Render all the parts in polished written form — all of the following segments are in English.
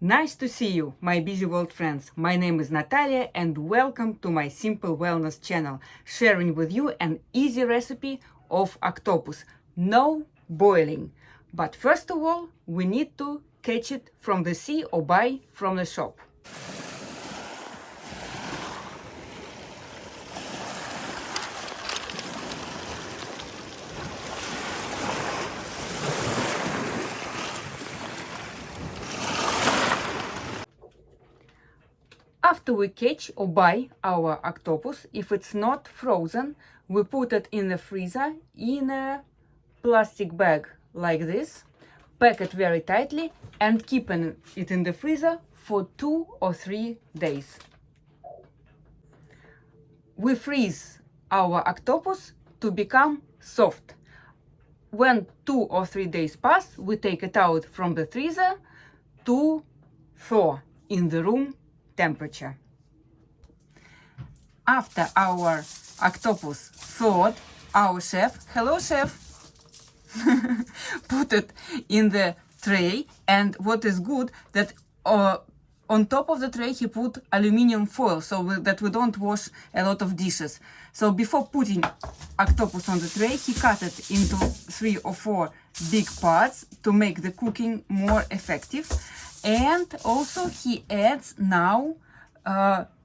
Nice to see you, my busy world friends. My name is Natalia and welcome to my Simple Wellness channel, sharing with you an easy recipe of octopus. No boiling. But first of all, we need to catch it from the sea or buy from the shop. After we catch or buy our octopus, if it's not frozen, we put it in the freezer in a plastic bag like this, pack it very tightly and keep it in the freezer for 2 or 3 days. We freeze our octopus to become soft. When 2 or 3 days pass, we take it out from the freezer to thaw in the room temperature. After our octopus thawed, our chef, hello chef, put it in the tray, and what is good that on top of the tray he put aluminium foil so that we don't wash a lot of dishes. So before putting octopus on the tray, he cut it into 3 or 4 big parts to make the cooking more effective. And also he adds now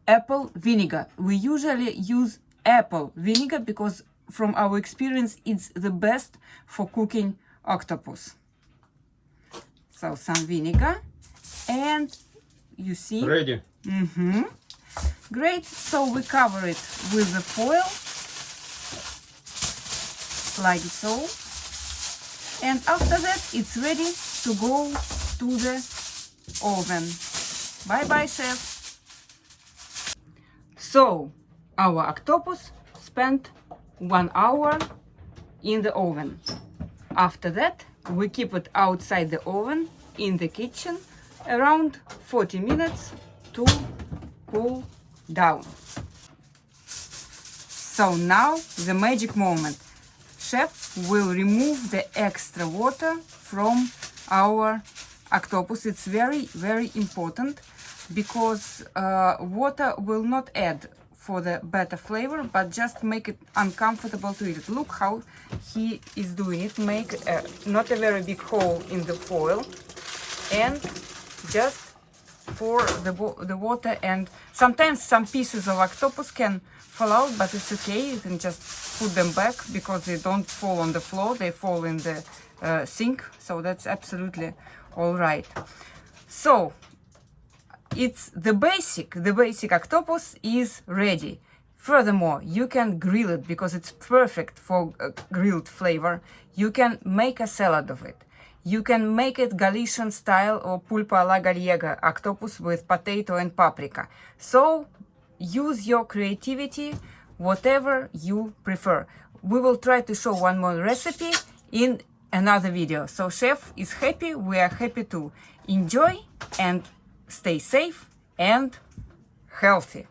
apple vinegar. We usually use apple vinegar because from our experience it's the best for cooking octopus. So some vinegar, and you see, ready. Great. So we cover it with the foil like so, and after that it's ready to go to the oven. Bye bye chef. So our octopus spent 1 hour in the oven. After that we keep it outside the oven in the kitchen around 40 minutes to cool down. So now the magic moment. Chef will remove the extra water from our octopus. It's very important because water will not add for the better flavor, but just make it uncomfortable to eat. Look how he is doing it. Make not a very big hole in the foil and just pour the water, and sometimes some pieces of octopus can fall out, but it's okay. You can just put them back because they don't fall on the floor, they fall in the sink, so that's absolutely all right. So it's the basic octopus is ready. Furthermore, you can grill it because it's perfect for grilled flavor. You can make a salad of it. You can make it Galician style or pulpa alla gallega octopus with potato and paprika. So use your creativity, whatever you prefer. We will try to show one more recipe in another video. So chef is happy, we are happy too. Enjoy and stay safe and healthy.